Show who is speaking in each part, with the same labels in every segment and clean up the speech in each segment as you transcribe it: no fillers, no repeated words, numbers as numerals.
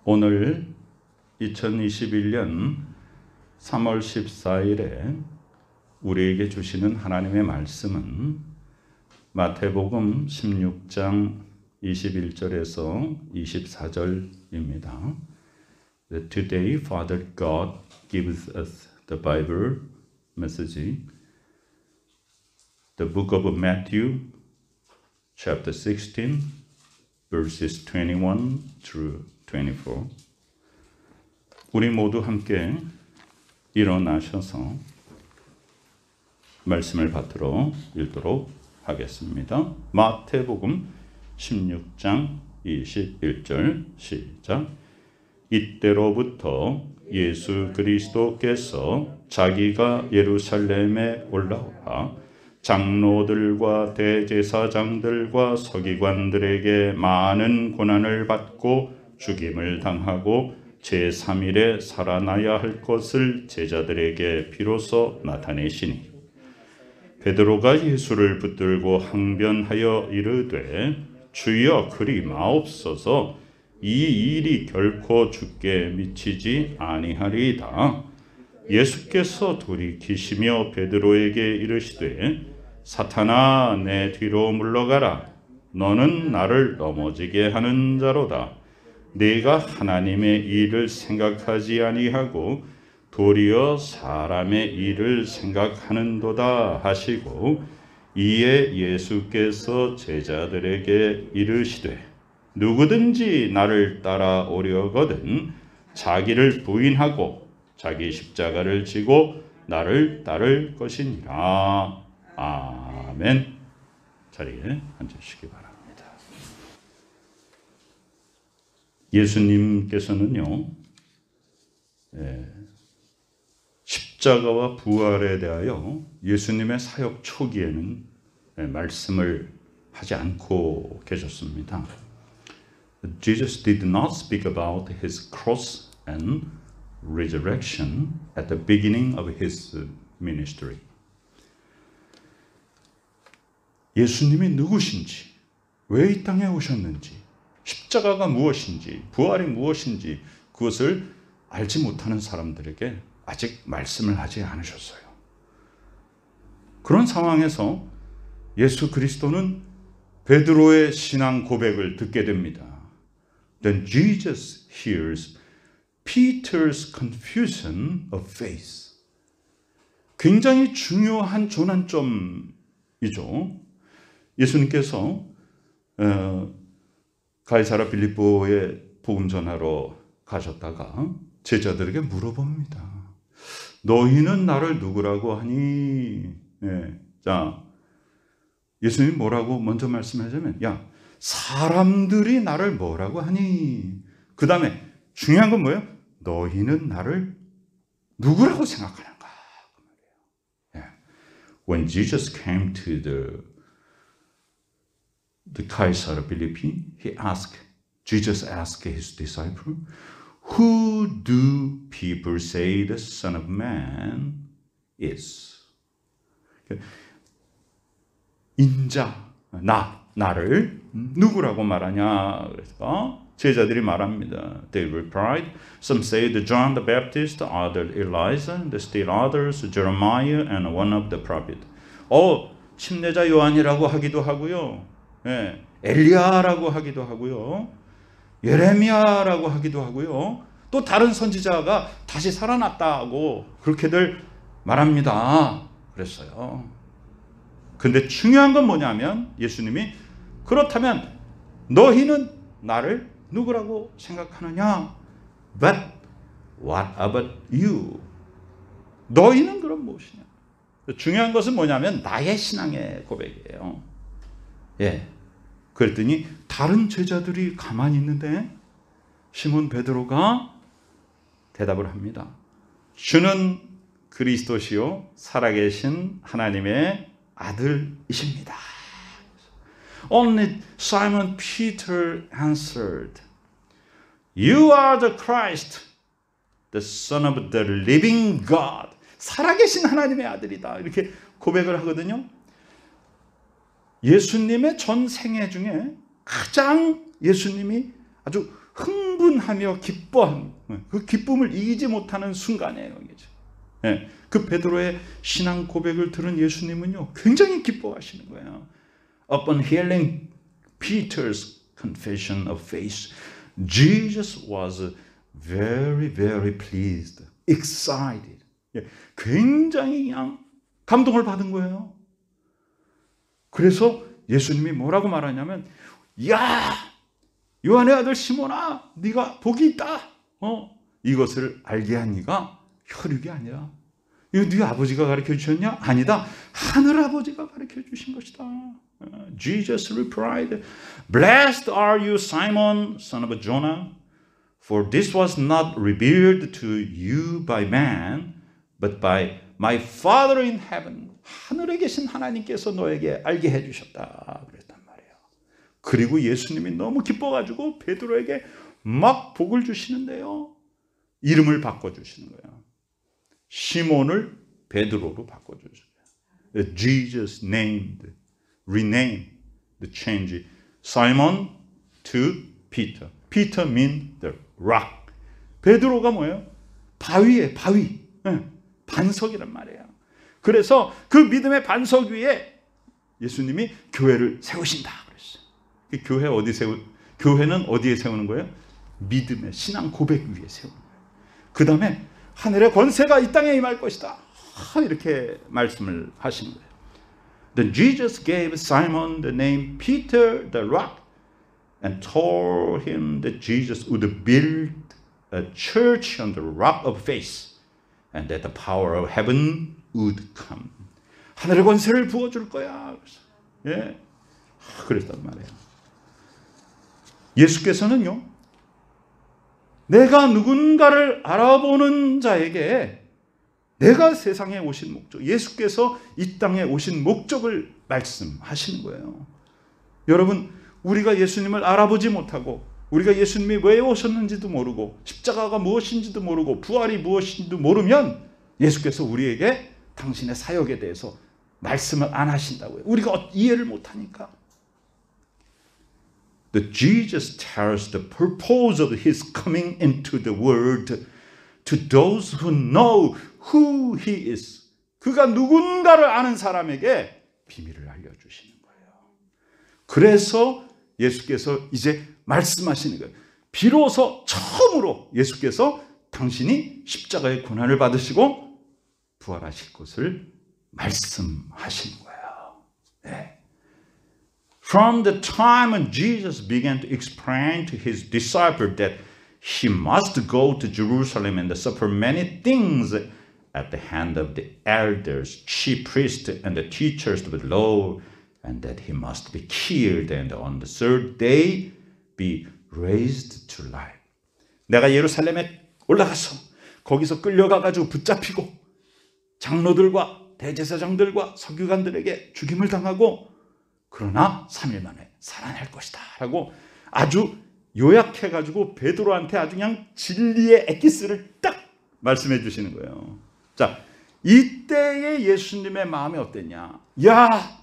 Speaker 1: 오늘 2021년 3월 14일에 우리에게 주시는 하나님의 말씀은 마태복음 16장 21절에서 24절입니다. Today, Father God gives us the Bible message. The book of Matthew, chapter 16, verses 21 through 24. 우리 모두 함께 일어나셔서 말씀을 받들어 읽도록 하겠습니다. 마태복음 16장 21절 시작. 이때로부터 예수 그리스도께서 자기가 예루살렘에 올라와 장로들과 대제사장들과 서기관들에게 많은 고난을 받고 죽임을 당하고 제3일에 살아나야 할 것을 제자들에게 비로소 나타내시니 베드로가 예수를 붙들고 항변하여 이르되 주여 그리 마옵소서 이 일이 결코 주께 미치지 아니하리이다. 예수께서 돌이키시며 베드로에게 이르시되 사탄아 내 뒤로 물러가라. 너는 나를 넘어지게 하는 자로다. 네가 하나님의 일을 생각하지 아니하고 도리어 사람의 일을 생각하는도다 하시고 이에 예수께서 제자들에게 이르시되 누구든지 나를 따라오려거든 자기를 부인하고 자기 십자가를 지고 나를 따를 것이니라. 아멘. 자리에 앉으시기 바랍니다. 예수님께서는요, 십자가와 부활에 대하여 예수님의 사역 초기에는 말씀을 하지 않고 계셨습니다. Jesus did not speak about his cross and resurrection at the beginning of his ministry. 예수님이 누구신지, 왜 이 땅에 오셨는지, 십자가가 무엇인지, 부활이 무엇인지 그것을 알지 못하는 사람들에게 아직 말씀을 하지 않으셨어요. 그런 상황에서 예수 그리스도는 베드로의 신앙 고백을 듣게 됩니다. Then Jesus hears Peter's confusion of faith. 굉장히 중요한 전환점이죠. 예수님께서 가이사랴 빌립보에 복음 전하러 가셨다가 제자들에게 물어봅니다. 너희는 나를 누구라고 하니? 자, 예수님이 뭐라고 먼저 말씀하자면, 야, 사람들이 나를 뭐라고 하니? 그 다음에 중요한 건 뭐예요? 너희는 나를 누구라고 생각하는가? When Jesus came to the Caesarea Philippi, Jesus asked his disciple, Who do people say the Son of Man is? 인자, 나를 누구라고 말하냐? 그래서 제자들이 말합니다. They replied, Some say the John the Baptist, others Elijah, and still others Jeremiah and one of the prophets. 침례자 요한이라고 하기도 하고요. 엘리야라고 하기도 하고요. 예레미야라고 하기도 하고요. 또 다른 선지자가 다시 살아났다고 그렇게들 말합니다. 그랬어요. 근데 중요한 건 뭐냐면 예수님이 그렇다면 너희는 나를 누구라고 생각하느냐? But what about you? 너희는 그럼 무엇이냐? 중요한 것은 뭐냐면 나의 신앙의 고백이에요. 그랬더니 다른 제자들이 가만히 있는데 시몬 베드로가 대답을 합니다. 주는 그리스도시요 살아계신 하나님의 아들이십니다. Only Simon Peter answered, You are the Christ, the Son of the living God. 살아계신 하나님의 아들이다. 이렇게 고백을 하거든요. 예수님의 전 생애 중에 가장 예수님이 아주 흥분하며 기뻐하는 그 기쁨을 이기지 못하는 순간이에요. 예, 그 베드로의 신앙 고백을 들은 예수님은요 굉장히 기뻐하시는 거예요. Upon hearing Peter's confession of faith, Jesus was very, very pleased, excited. 예, 굉장히 그냥 감동을 받은 거예요. 그래서 예수님이 뭐라고 말하냐면, 야, 요한의 아들 시몬아, 네가 복이 있다. 이것을 알게 한 네가 혈육이 아니라 이거 네 아버지가 가르쳐 주셨냐? 아니다. 하늘 아버지가 가르쳐 주신 것이다. Jesus replied, Blessed are you, Simon, son of Jonah, for this was not revealed to you by man, but by my Father in heaven. 하늘에 계신 하나님께서 너에게 알게 해주셨다. 그랬단 말이에요. 그리고 예수님이 너무 기뻐가지고 베드로에게 막 복을 주시는데요. 이름을 바꿔주시는 거예요. 시몬을 베드로로 바꿔주시는 거예요. Jesus named, renamed, the change Simon to Peter. Peter means the rock. 베드로가 뭐예요? 바위에 바위. 반석이란 말이에요. 그래서 그 믿음의 반석 위에 예수님이 교회를 세우신다 그랬어요. 교회는 어디에 세우는 거예요? 믿음의 신앙 고백 위에 세우는 거예요. 그 다음에 하늘의 권세가 이 땅에 임할 것이다. 이렇게 말씀을 하신 거예요. Then Jesus gave Simon the name Peter the rock and told him that Jesus would build a church on the rock of faith and that the power of heaven would come. 하늘의 권세를 부어줄 거야. 예, 그랬단 말이에요. 예수께서는요, 내가 누군가를 알아보는 자에게 내가 세상에 오신 목적, 예수께서 이 땅에 오신 목적을 말씀하시는 거예요. 여러분, 우리가 예수님을 알아보지 못하고 우리가 예수님이 왜 오셨는지도 모르고 십자가가 무엇인지도 모르고 부활이 무엇인지도 모르면 예수께서 우리에게 당신의 사역에 대해서 말씀을 안 하신다고요. 우리가 이해를 못하니까. That Jesus tells the purpose of his coming into the world to those who know who he is. 그가 누군가를 아는 사람에게 비밀을 알려주시는 거예요. 그래서 예수께서 이제 말씀하시는 거예요. 비로소 처음으로 예수께서 당신이 십자가의 고난을 받으시고 부활하실 것을 말씀하신 거예요. 네. From the time when Jesus began to explain to his disciples that he must go to Jerusalem and suffer many things at the hand of the elders, chief priests, and the teachers of the law, and that he must be killed and on the third day be raised to life. 내가 예루살렘에 올라가서 거기서 끌려가가지고 붙잡히고 장로들과 대제사장들과 서기관들에게 죽임을 당하고 그러나 3일 만에 살아날 것이다 라고 아주 요약해가지고 베드로한테 아주 그냥 진리의 엑기스를 딱 말씀해 주시는 거예요. 자, 이때의 예수님의 마음이 어땠냐? 야,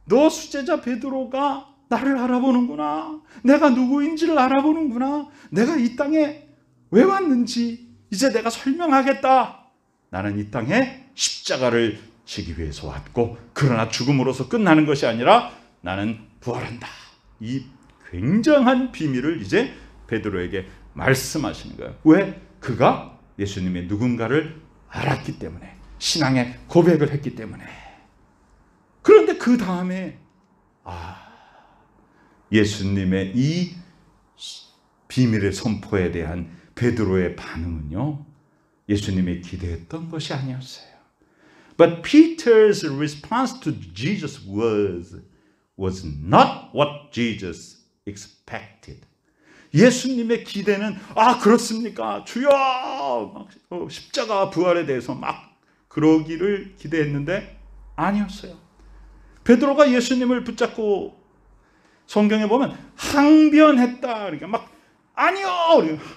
Speaker 1: 너 수제자 베드로가 나를 알아보는구나. 내가 누구인지를 알아보는구나. 내가 이 땅에 왜 왔는지 이제 내가 설명하겠다. 나는 이 땅에 십자가를 지기 위해서 왔고 그러나 죽음으로서 끝나는 것이 아니라 나는 부활한다. 이 굉장한 비밀을 이제 베드로에게 말씀하시는 거예요. 왜? 그가 예수님의 누군가를 알았기 때문에, 신앙의 고백을 했기 때문에. 그런데 그 다음에 예수님의 이 비밀의 선포에 대한 베드로의 반응은요, 예수님이 기대했던 것이 아니었어요. But Peter's response to Jesus was not what Jesus expected. 예수님의 기대는 그렇습니까? 주여! 막 십자가 부활에 대해서 막 그러기를 기대했는데 아니었어요. 베드로가 예수님을 붙잡고 성경에 보면 항변했다. 그러니까 막 아니요!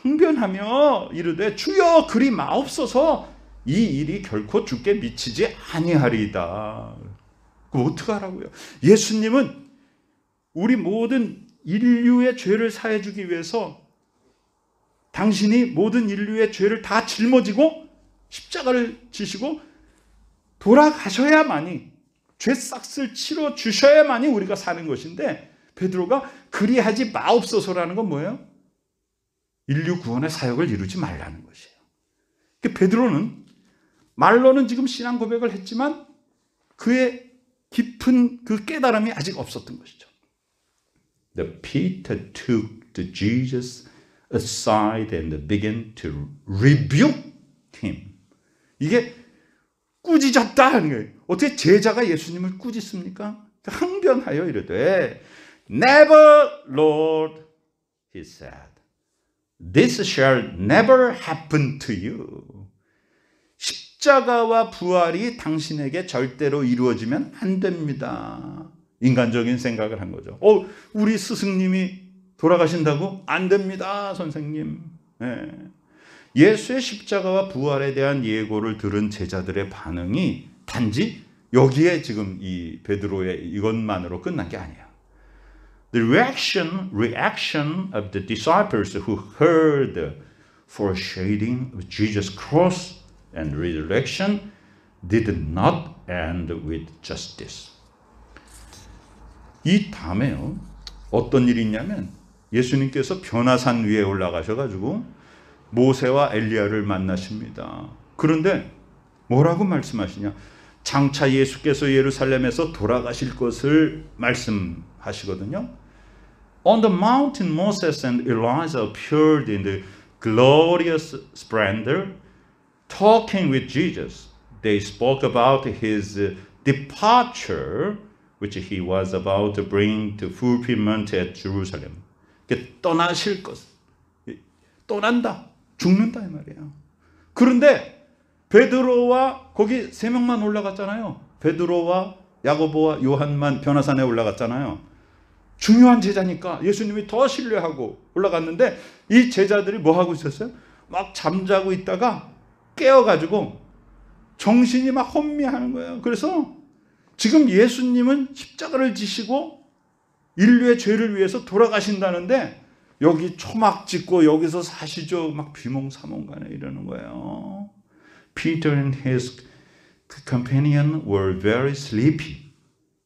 Speaker 1: 항변하며 이르되 주여 그리 마옵소서 이 일이 결코 주께 미치지 아니하리이다. 그럼 어떡하라고요? 예수님은 우리 모든 인류의 죄를 사해 주기 위해서 당신이 모든 인류의 죄를 다 짊어지고 십자가를 지시고 돌아가셔야만이, 죄싹을 치러 주셔야만이 우리가 사는 것인데, 베드로가 그리하지 마옵소서라는 건 뭐예요? 인류 구원의 사역을 이루지 말라는 것이에요. 베드로는 말로는 지금 신앙 고백을 했지만 그의 깊은 그 깨달음이 아직 없었던 것이죠. The Peter took the Jesus aside and began to rebuke him. 이게 꾸짖었다 하는 거예요. 어떻게 제자가 예수님을 꾸짖습니까? 항변하여 이르되 Never, Lord, he said. This shall never happen to you. 십자가와 부활이 당신에게 절대로 이루어지면 안 됩니다. 인간적인 생각을 한 거죠. 우리 스승님이 돌아가신다고? 안 됩니다, 선생님. 네. 예수의 십자가와 부활에 대한 예고를 들은 제자들의 반응이 단지 여기에 지금 이 베드로의 이것만으로 끝난 게 아니에요. The reaction of the disciples who heard the foreshadowing of Jesus' cross and resurrection did not end with justice. 이 다음에요, 어떤 일이 있냐면 예수님께서 변화산 위에 올라가셔가지고 모세와 엘리야를 만나십니다. 그런데 뭐라고 말씀하시냐? 장차 예수께서 예루살렘에서 돌아가실 것을 말씀하시거든요. On the mountain, Moses and Elijah appeared in the glorious splendor, talking with Jesus. They spoke about his departure, which he was about to bring to fulfillment at Jerusalem. 떠나실 것, 떠난다, 죽는다 이 말이에요. 그런데 베드로와 거기 세 명만 올라갔잖아요. 베드로와 야고보와 요한만 변화산에 올라갔잖아요. 중요한 제자니까 예수님이 더 신뢰하고 올라갔는데 이 제자들이 뭐 하고 있었어요? 막 잠자고 있다가 깨어가지고 정신이 막 혼미하는 거예요. 그래서 지금 예수님은 십자가를 지시고 인류의 죄를 위해서 돌아가신다는데 여기 초막 짓고 여기서 사시죠. 막 비몽사몽간에 이러는 거예요. Peter and his companion were very sleepy.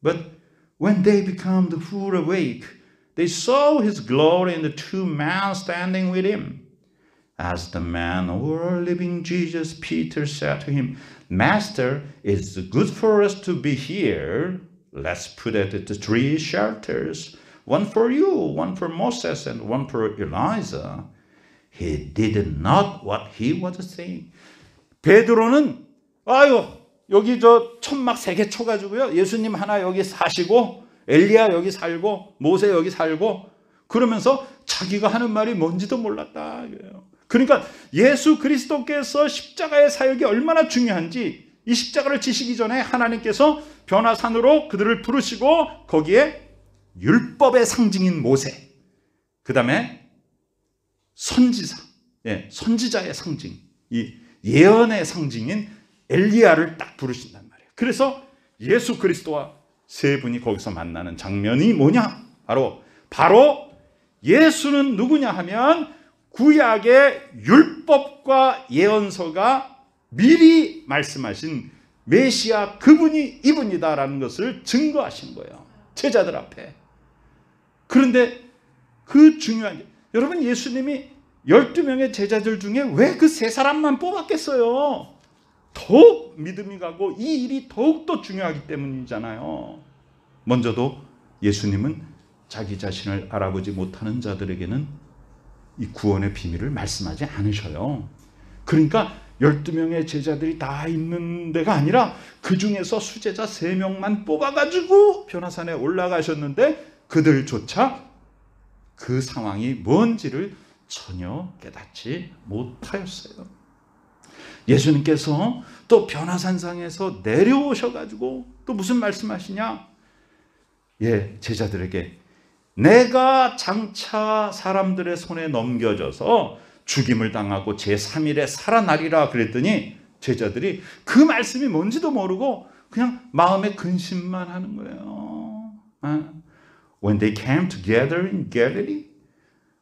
Speaker 1: But when they became full awake, they saw his glory and the two men standing with him. As the men were leaving Jesus, Peter said to him, Master, it's good for us to be here. Let's put out the three shelters, one for you, one for Moses, and one for Elijah. He did not what he was saying. 베드로는 여기 저 천막 3개 쳐가지고요, 예수님 하나 여기 사시고 엘리야 여기 살고 모세 여기 살고 그러면서 자기가 하는 말이 뭔지도 몰랐다. 그러니까 예수 그리스도께서 십자가의 사역이 얼마나 중요한지 이 십자가를 지시기 전에 하나님께서 변화산으로 그들을 부르시고 거기에 율법의 상징인 모세, 그 다음에 선지자, 선지자의 상징, 이 예언의 상징인 엘리야를 딱 부르신단 말이에요. 그래서 예수 그리스도와 세 분이 거기서 만나는 장면이 뭐냐? 바로 예수는 누구냐 하면 구약의 율법과 예언서가 미리 말씀하신 메시아 그분이 이분이다라는 것을 증거하신 거예요. 제자들 앞에. 그런데 그 중요한 게, 여러분 예수님이 12명의 제자들 중에 왜 그 세 사람만 뽑았겠어요? 더욱 믿음이 가고 이 일이 더욱더 중요하기 때문이잖아요. 먼저도 예수님은 자기 자신을 알아보지 못하는 자들에게는 이 구원의 비밀을 말씀하지 않으셔요. 그러니까 12명의 제자들이 다 있는 데가 아니라 그 중에서 수제자 3명만 뽑아가지고 변화산에 올라가셨는데 그들조차 그 상황이 뭔지를 전혀 깨닫지 못하였어요. 예수님께서 또 변화산상에서 내려오셔가지고 또 무슨 말씀하시냐? 제자들에게 내가 장차 사람들의 손에 넘겨져서 죽임을 당하고 제3일에 살아나리라 그랬더니 제자들이 그 말씀이 뭔지도 모르고 그냥 마음에 근심만 하는 거예요. When they came together in Galilee,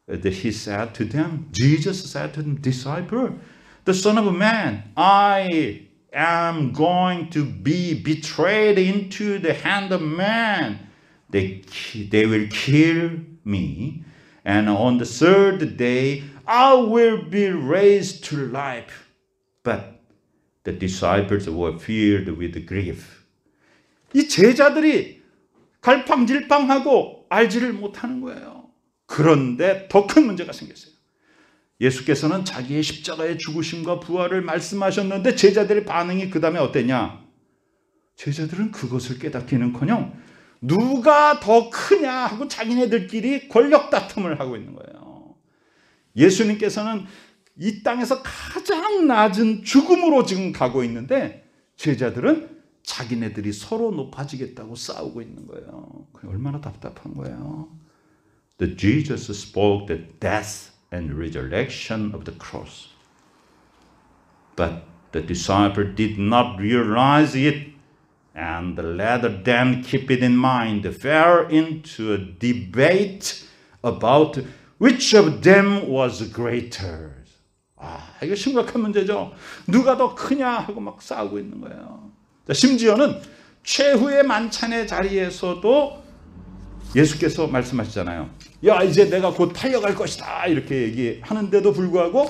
Speaker 1: he said to them, Jesus said to the disciple, the Son of Man, I am going to be betrayed into the hand of man. They will kill me, and on the third day I will be raised to life. But the disciples were filled with grief. 이 제자들이 갈팡질팡하고 알지를 못하는 거예요. 그런데 더 큰 문제가 생겼어요. 예수께서는 자기의 십자가의 죽으심과 부활을 말씀하셨는데 제자들의 반응이 그 다음에 어땠냐? 제자들은 그것을 깨닫기는커녕 누가 더 크냐 하고 자기네들끼리 권력 다툼을 하고 있는 거예요. 예수님께서는 이 땅에서 가장 낮은 죽음으로 지금 가고 있는데 제자들은 자기네들이 서로 높아지겠다고 싸우고 있는 거예요. 얼마나 답답한 거예요. The Jesus spoke the death and resurrection of the cross. But the disciple did not realize it, and rather than keep it in mind, fell into a debate about which of them was greater. 이거 심각한 문제죠. 누가 더 크냐 하고 막 싸우고 있는 거예요. 심지어는 최후의 만찬의 자리에서도 예수께서 말씀하시잖아요. 야, 이제 내가 곧 달려갈 것이다 이렇게 얘기하는데도 불구하고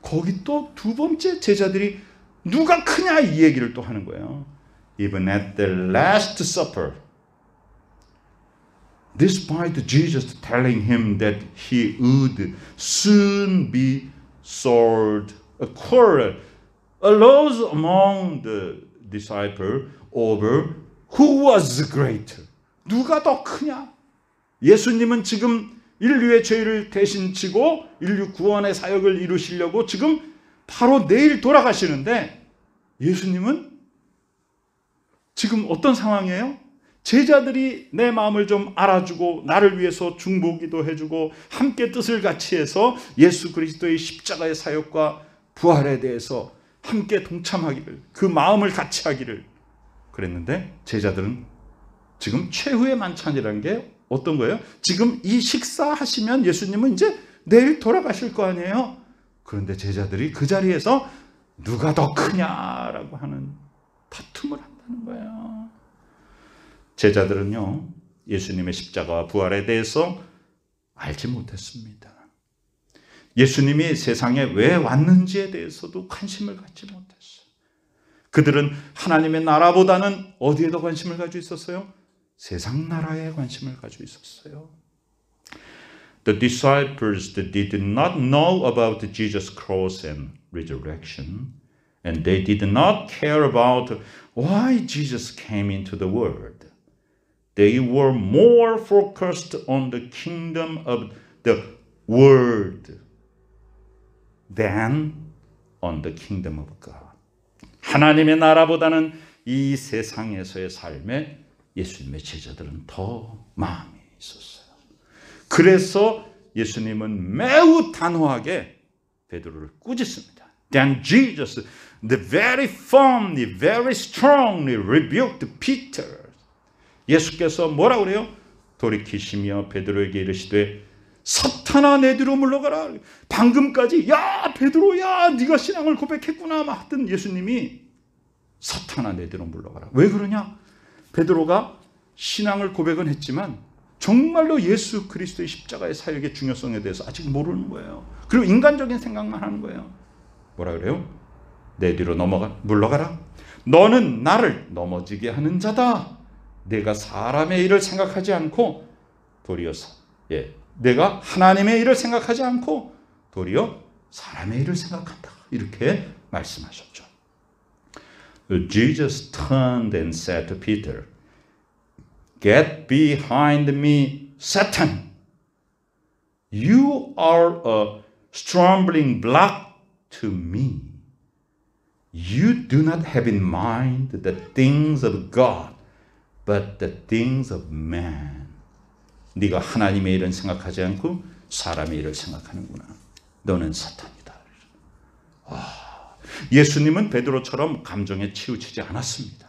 Speaker 1: 거기 또 두 번째 제자들이 누가 크냐 이 얘기를 또 하는 거예요. Even at the last supper, despite Jesus telling him that he would soon be sold, a quarrel arose among the disciples over who was greater. 누가 더 크냐? 예수님은 지금 인류의 죄를 대신 지고 인류 구원의 사역을 이루시려고 지금 바로 내일 돌아가시는데 예수님은 지금 어떤 상황이에요? 제자들이 내 마음을 좀 알아주고 나를 위해서 중보기도 해주고 함께 뜻을 같이 해서 예수 그리스도의 십자가의 사역과 부활에 대해서 함께 동참하기를, 그 마음을 같이 하기를 그랬는데 제자들은 지금 최후의 만찬이라는 게 어떤 거예요? 지금 이 식사하시면 예수님은 이제 내일 돌아가실 거 아니에요? 그런데 제자들이 그 자리에서 누가 더 크냐라고 하는 다툼을 한다는 거예요. 제자들은요, 예수님의 십자가와 부활에 대해서 알지 못했습니다. 예수님이 세상에 왜 왔는지에 대해서도 관심을 갖지 못했어요. 그들은 하나님의 나라보다는 어디에 더 관심을 가지고 있었어요? 세상 나라에 관심을 가지고 있었어요. The disciples did not know about Jesus' cross and resurrection, and they did not care about why Jesus came into the world. They were more focused on the kingdom of the world than on the kingdom of God. 하나님의 나라보다는 이 세상에서의 삶에 예수님의 제자들은 더 마음이 있었어요. 그래서 예수님은 매우 단호하게 베드로를 꾸짖습니다. Then Jesus, very firmly, very strongly rebuked Peter. 예수께서 뭐라 그래요? 돌이키시며 베드로에게 이르시되 사탄아 내 뒤로 물러가라. 방금까지 야 베드로야 네가 신앙을 고백했구나 막 하던 예수님이 사탄아 내 뒤로 물러가라. 왜 그러냐? 베드로가 신앙을 고백은 했지만 정말로 예수 그리스도의 십자가의 사역의 중요성에 대해서 아직 모르는 거예요. 그리고 인간적인 생각만 하는 거예요. 뭐라 그래요? 내 뒤로 물러가라. 너는 나를 넘어지게 하는 자다. 내가 사람의 일을 생각하지 않고 도리어 내가 하나님의 일을 생각하지 않고 도리어 사람의 일을 생각한다. 이렇게 말씀하셨죠. Jesus turned and said to Peter, Get behind me, Satan. You are a stumbling block to me. You do not have in mind the things of God, but the things of man. 네가 하나님의 일은 생각하지 않고 사람의 일을 생각하는구나. 너는 사탄이다. 예수님은 베드로처럼 감정에 치우치지 않았습니다.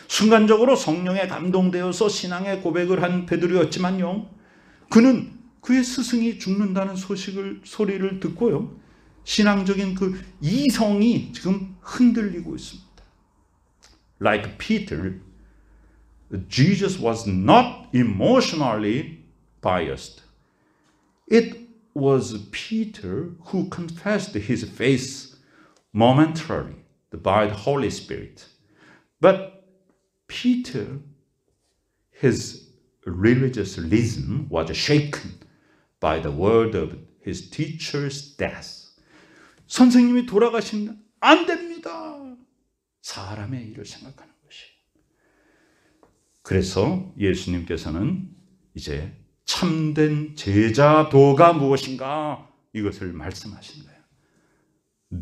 Speaker 1: 순간적으로 성령에 감동되어서 신앙의 고백을 한 베드로였지만요, 그는 그의 스승이 죽는다는 소리를 듣고요, 신앙적인 그 이성이 지금 흔들리고 있습니다. Like Peter, Jesus was not emotionally biased. It was Peter who confessed his faith momentarily by the Holy Spirit. But Peter, his religious reason was shaken by the word of his teacher's death. 선생님이 돌아가시면 안 됩니다. 사람의 일을 생각하는 것이. 그래서 예수님께서는 이제 참된 제자도가 무엇인가 이것을 말씀하신 거예요.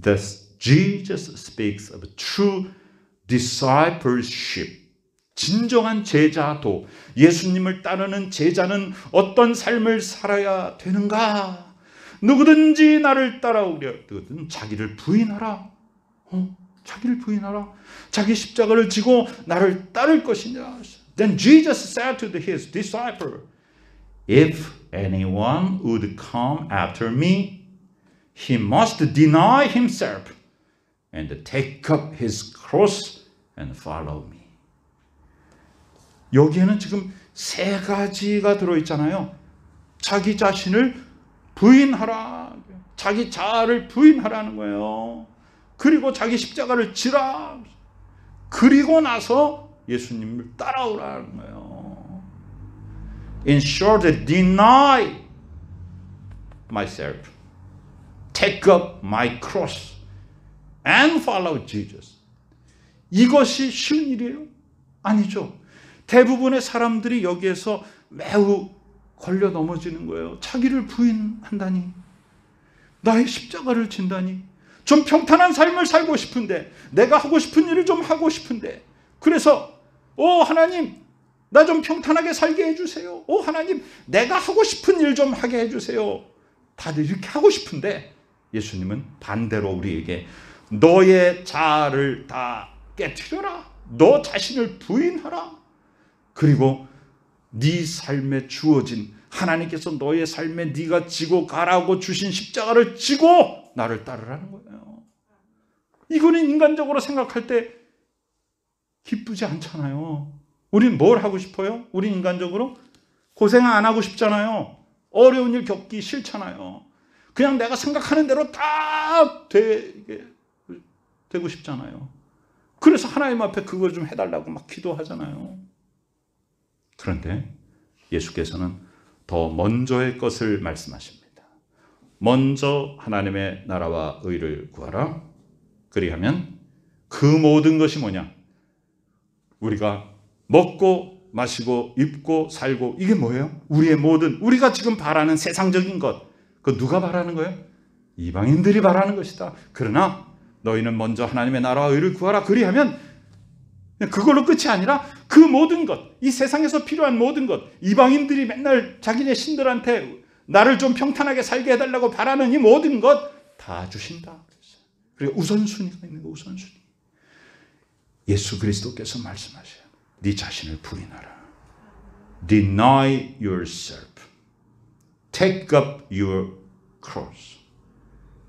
Speaker 1: Thus Jesus speaks of true discipleship. 진정한 제자도, 예수님을 따르는 제자는 어떤 삶을 살아야 되는가? 누구든지 나를 따라오려거든 자기를 부인하라. 자기를 부인하라. 자기 십자가를 지고 나를 따를 것이냐. Then Jesus said to his disciple, If anyone would come after me, he must deny himself and take up his cross and follow me. 여기에는 지금 세 가지가 들어있잖아요. 자기 자신을 부인하라. 자기 자아를 부인하라는 거예요. 그리고 자기 십자가를 지라. 그리고 나서 예수님을 따라오라는 거예요. In short, deny myself, take up my cross and follow Jesus. 이것이 쉬운 일이에요? 아니죠. 대부분의 사람들이 여기에서 매우 걸려 넘어지는 거예요. 자기를 부인한다니, 나의 십자가를 진다니, 좀 평탄한 삶을 살고 싶은데, 내가 하고 싶은 일을 좀 하고 싶은데, 그래서 하나님 나 좀 평탄하게 살게 해주세요. 하나님 내가 하고 싶은 일 좀 하게 해주세요. 다들 이렇게 하고 싶은데 예수님은 반대로 우리에게 너의 자아를 다 깨트려라. 너 자신을 부인하라. 그리고 네 삶에 주어진 하나님께서 너의 삶에 네가 지고 가라고 주신 십자가를 지고 나를 따르라는 거예요. 이거는 인간적으로 생각할 때 기쁘지 않잖아요. 우린 뭘 하고 싶어요? 우린 인간적으로 고생 안 하고 싶잖아요. 어려운 일 겪기 싫잖아요. 그냥 내가 생각하는 대로 다 되고 싶잖아요. 그래서 하나님 앞에 그거 좀 해달라고 막 기도하잖아요. 그런데 예수께서는 더 먼저의 것을 말씀하십니다. 먼저 하나님의 나라와 의를 구하라. 그리하면 그 모든 것이 뭐냐? 우리가 먹고 마시고 입고 살고 이게 뭐예요? 우리의 모든, 우리가 지금 바라는 세상적인 것, 그 누가 바라는 거예요? 이방인들이 바라는 것이다. 그러나 너희는 먼저 하나님의 나라와 의를 구하라. 그리하면 그걸로 끝이 아니라 그 모든 것, 이 세상에서 필요한 모든 것, 이방인들이 맨날 자기네 신들한테 나를 좀 평탄하게 살게 해달라고 바라는 이 모든 것 다 주신다. 그리고 우선순위가 있는 거, 우선순위. 예수 그리스도께서 말씀하셔요. 네 자신을 부인하라. Deny yourself. Take up your cross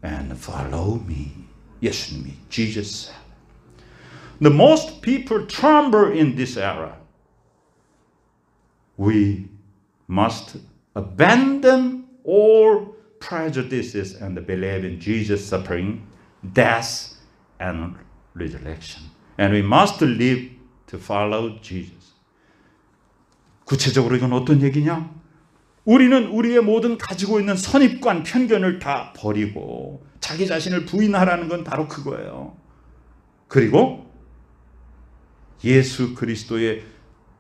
Speaker 1: and follow me. 예수님이 Jesus said. The most people tremble in this era. We must abandon all prejudices and believe in Jesus' suffering, death, and resurrection. And we must live to follow Jesus. 구체적으로 이건 어떤 얘기냐? 우리는 우리의 모든 가지고 있는 선입관, 편견을 다 버리고 자기 자신을 부인하라는 건 바로 그거예요. 그리고 예수 그리스도의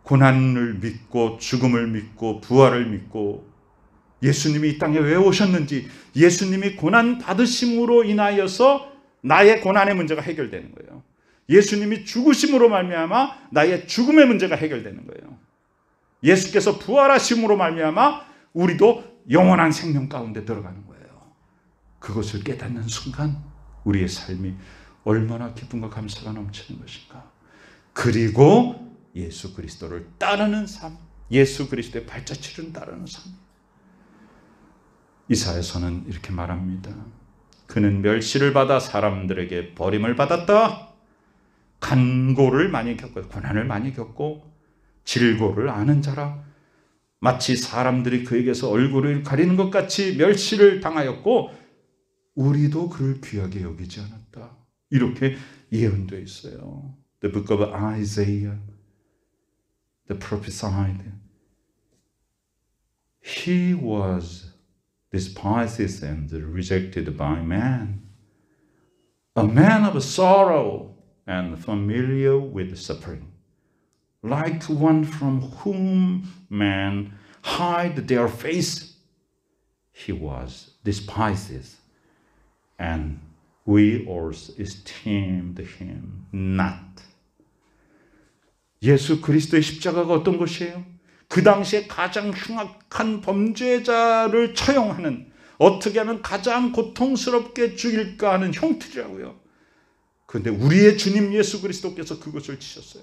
Speaker 1: 고난을 믿고 죽음을 믿고 부활을 믿고 예수님이 이 땅에 왜 오셨는지, 예수님이 고난 받으심으로 인하여서 나의 고난의 문제가 해결되는 거예요. 예수님이 죽으심으로 말미암아 나의 죽음의 문제가 해결되는 거예요. 예수께서 부활하심으로 말미암아 우리도 영원한 생명 가운데 들어가는 거예요. 그것을 깨닫는 순간 우리의 삶이 얼마나 기쁨과 감사가 넘치는 것인가. 그리고 예수 그리스도를 따르는 삶, 예수 그리스도의 발자취를 따르는 삶. 이사야서는 이렇게 말합니다. 그는 멸시를 받아 사람들에게 버림을 받았다. 간고를 많이 겪고 고난을 많이 겪고 질고를 아는 자라. 마치 사람들이 그에게서 얼굴을 가리는 것 같이 멸시를 당하였고 우리도 그를 귀하게 여기지 않았다. 이렇게 예언되어 있어요. The book of Isaiah, the prophesied. He was despised and rejected by man, a man of sorrow and familiar with suffering, like one from whom men hide their face. He was despised, and we also esteemed him not. 예수 그리스도의 십자가가 어떤 것이에요? 그 당시에 가장 흉악한 범죄자를 처형하는, 어떻게 하면 가장 고통스럽게 죽일까 하는 형틀이라고요. 그런데 우리의 주님 예수 그리스도께서 그것을 지셨어요.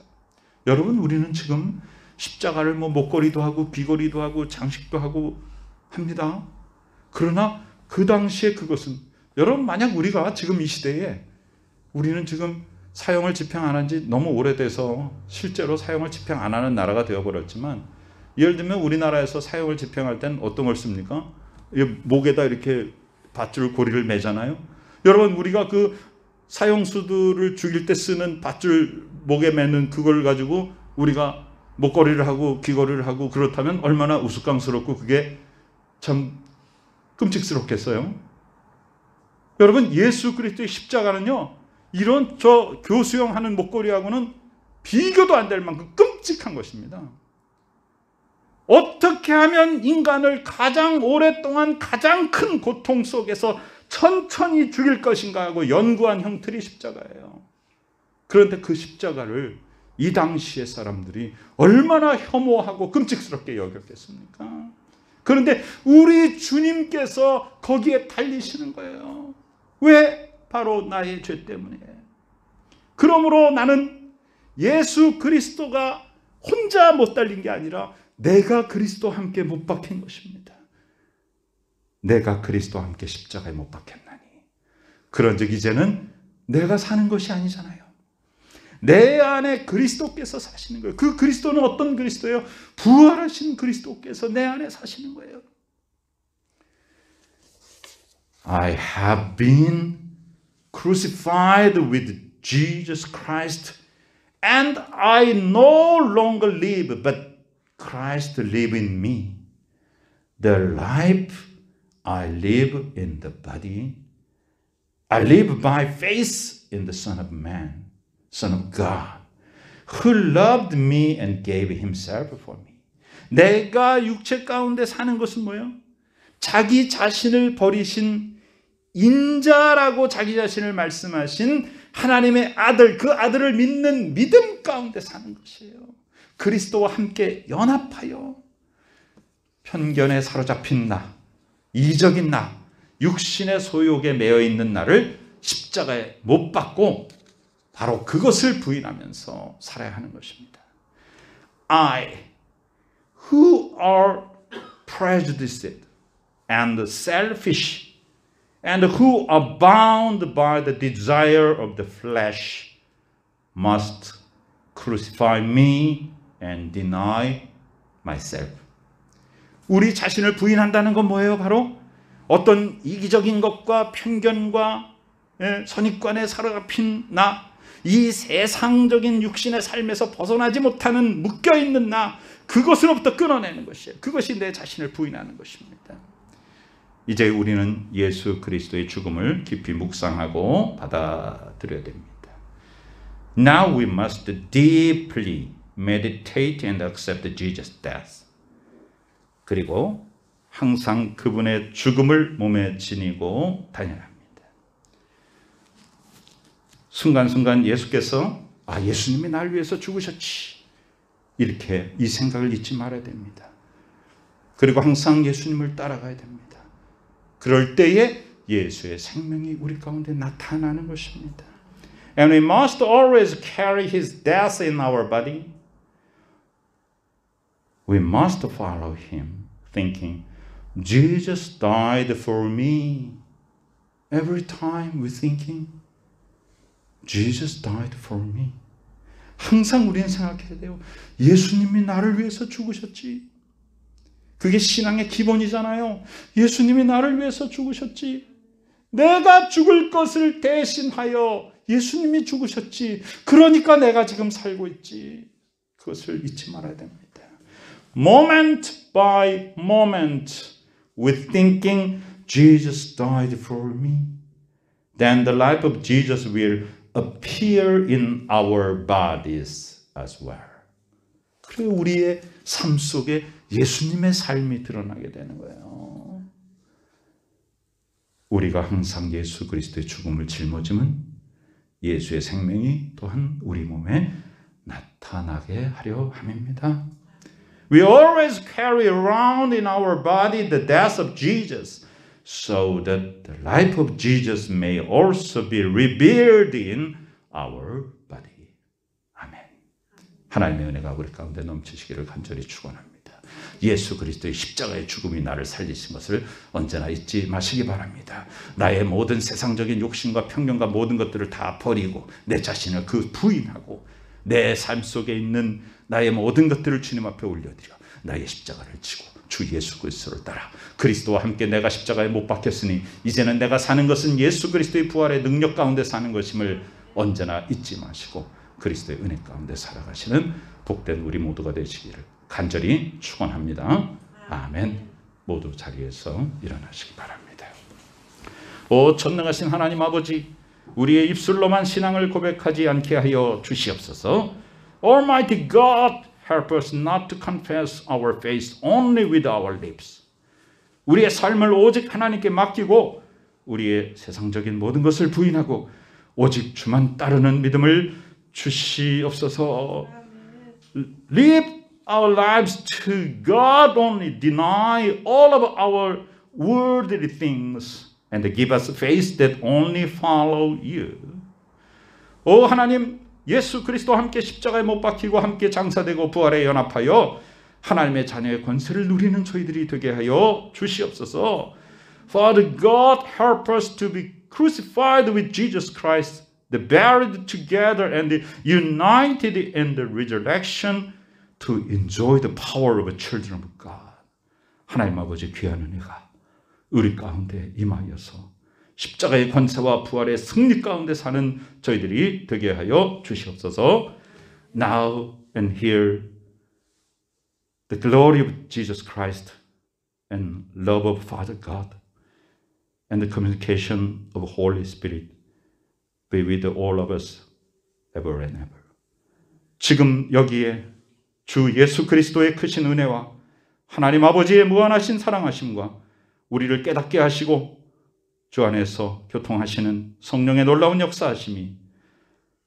Speaker 1: 여러분, 우리는 지금 십자가를 목걸이도 하고 귀걸이도 하고 장식도 하고 합니다. 그러나 그 당시에 그것은, 여러분, 만약 우리가 지금 이 시대에, 우리는 지금 사형을 집행 안 한 지 너무 오래돼서 실제로 사형을 집행 안 하는 나라가 되어버렸지만, 예를 들면 우리나라에서 사형을 집행할 땐 어떤 걸 씁니까? 목에다 이렇게 밧줄 고리를 매잖아요. 여러분, 우리가 그 사형수들을 죽일 때 쓰는 밧줄 목에 매는 그걸 가지고 우리가 목걸이를 하고 귀걸이를 하고 그렇다면 얼마나 우스꽝스럽고 그게 참 끔찍스럽겠어요. 여러분, 예수 그리스도의 십자가는요, 이런 저 교수형하는 목걸이하고는 비교도 안 될 만큼 끔찍한 것입니다. 어떻게 하면 인간을 가장 오랫동안 가장 큰 고통 속에서 천천히 죽일 것인가 하고 연구한 형틀이 십자가예요. 그런데 그 십자가를 이 당시의 사람들이 얼마나 혐오하고 끔찍스럽게 여겼겠습니까? 그런데 우리 주님께서 거기에 달리시는 거예요. 왜? 바로 나의 죄 때문에. 그러므로 나는 예수 그리스도가 혼자 못 달린 게 아니라 내가 그리스도와 함께 못 박힌 것입니다. 내가 그리스도와 함께 십자가에 못 박혔나니. 그런즉 이제는 내가 사는 것이 아니잖아요. 내 안에 그리스도께서 사시는 거예요. 그 그리스도는 어떤 그리스도예요? 부활하신 그리스도께서 내 안에 사시는 거예요. I have been crucified with Jesus Christ, and I no longer live, but Christ lives in me. The life I live in the body, I live by faith in the Son of Man, Son of God, who loved me and gave himself for me. 내가 육체 가운데 사는 것은 뭐예요? 자기 자신을 버리신 인자라고 자기 자신을 말씀하신 하나님의 아들, 그 아들을 믿는 믿음 가운데 사는 것이에요. 그리스도와 함께 연합하여 편견에 사로잡힌 나, 이적인 나, 육신의 소욕에 매여 있는 나를 십자가에 못 박고 바로 그것을 부인하면서 살아야 하는 것입니다. I, who are prejudiced and selfish and who are bound by the desire of the flesh must crucify me and deny myself. 우리 자신을 부인한다는 건 뭐예요? 바로 어떤 이기적인 것과 편견과 선입관에 사로잡힌 나, 이 세상적인 육신의 삶에서 벗어나지 못하는 묶여있는 나, 그것으로부터 끊어내는 것이에요. 그것이 내 자신을 부인하는 것입니다. 이제 우리는 예수 그리스도의 죽음을 깊이 묵상하고 받아들여야 됩니다. Now we must deeply meditate and accept Jesus' death. 그리고 항상 그분의 죽음을 몸에 지니고 다녀야 합니다. 순간순간 예수께서 예수님이 날 위해서 죽으셨지, 이렇게 이 생각을 잊지 말아야 됩니다. 그리고 항상 예수님을 따라가야 됩니다. 그럴 때에 예수의 생명이 우리 가운데 나타나는 것입니다. And we must always carry his death in our body. We must follow him, thinking, Jesus died for me. Every time we're thinking, Jesus died for me. 항상 우리는 생각해야 돼요. 예수님이 나를 위해서 죽으셨지. 그게 신앙의 기본이잖아요. 예수님이 나를 위해서 죽으셨지. 내가 죽을 것을 대신하여 예수님이 죽으셨지. 그러니까 내가 지금 살고 있지. 그것을 잊지 말아야 됩니다. Moment by moment, we're thinking, Jesus died for me. Then the life of Jesus will appear in our bodies as well. 그리고 우리의 삶 속에 예수님의 삶이 드러나게 되는 거예요. 우리가 항상 예수 그리스도의 죽음을 짊어지면 예수의 생명이 또한 우리 몸에 나타나게 하려 함입니다. We always carry around in our body the death of Jesus, so that the life of Jesus may also be revealed in our body. 아멘. 하나님의 은혜가 우리 가운데 넘치시기를 간절히 축원합니다. 예수 그리스도의 십자가의 죽음이 나를 살리신 것을 언제나 잊지 마시기 바랍니다. 나의 모든 세상적인 욕심과 편견과 모든 것들을 다 버리고 내 자신을 부인하고 내 삶 속에 있는 나의 모든 것들을 주님 앞에 올려드려 나의 십자가를 지고 주 예수 그리스도를 따라 그리스도와 함께 내가 십자가에 못 박혔으니 이제는 내가 사는 것은 예수 그리스도의 부활의 능력 가운데 사는 것임을 언제나 잊지 마시고 그리스도의 은혜 가운데 살아가시는 복된 우리 모두가 되시기를 간절히 축원합니다. 아멘. 모두 자리에서 일어나시기 바랍니다. 오 전능하신 하나님 아버지, 우리의 입술로만 신앙을 고백하지 않게 하여 주시옵소서. Almighty God, help us not to confess our faith only with our lips. 우리의 삶을 오직 하나님께 맡기고 우리의 세상적인 모든 것을 부인하고 오직 주만 따르는 믿음을 주시옵소서. Live our lives to God only, deny all of our worldly things and give us faith that only follow you. 오 하나님, 예수 그리스도와 함께 십자가에 못 박히고 함께 장사되고 부활에 연합하여 하나님의 자녀의 권세를 누리는 저희들이 되게 하여 주시옵소서. Father God, help us to be crucified with Jesus Christ, buried together and united in the resurrection to enjoy the power of children of God. 하나님 아버지 귀한 은혜가 우리 가운데 임하여서 십자가의 권세와 부활의 승리 가운데 사는 저희들이 되게 하여 주시옵소서. Now and here the glory of Jesus Christ and love of Father God and the communication of Holy Spirit be with all of us ever and ever. 지금 여기에 주 예수 그리스도의 크신 은혜와 하나님 아버지의 무한하신 사랑하심과 우리를 깨닫게 하시고 주 안에서 교통하시는 성령의 놀라운 역사하심이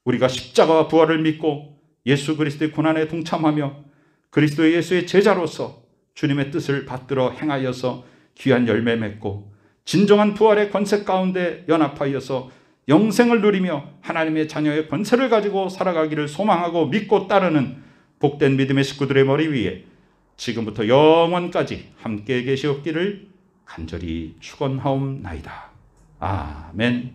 Speaker 1: 우리가 십자가와 부활을 믿고 예수 그리스도의 고난에 동참하며 그리스도 예수의 제자로서 주님의 뜻을 받들어 행하여서 귀한 열매 맺고 진정한 부활의 권세 가운데 연합하여서 영생을 누리며 하나님의 자녀의 권세를 가지고 살아가기를 소망하고 믿고 따르는 복된 믿음의 식구들의 머리 위에 지금부터 영원까지 함께 계시옵기를 간절히 축원하옵나이다. 아멘.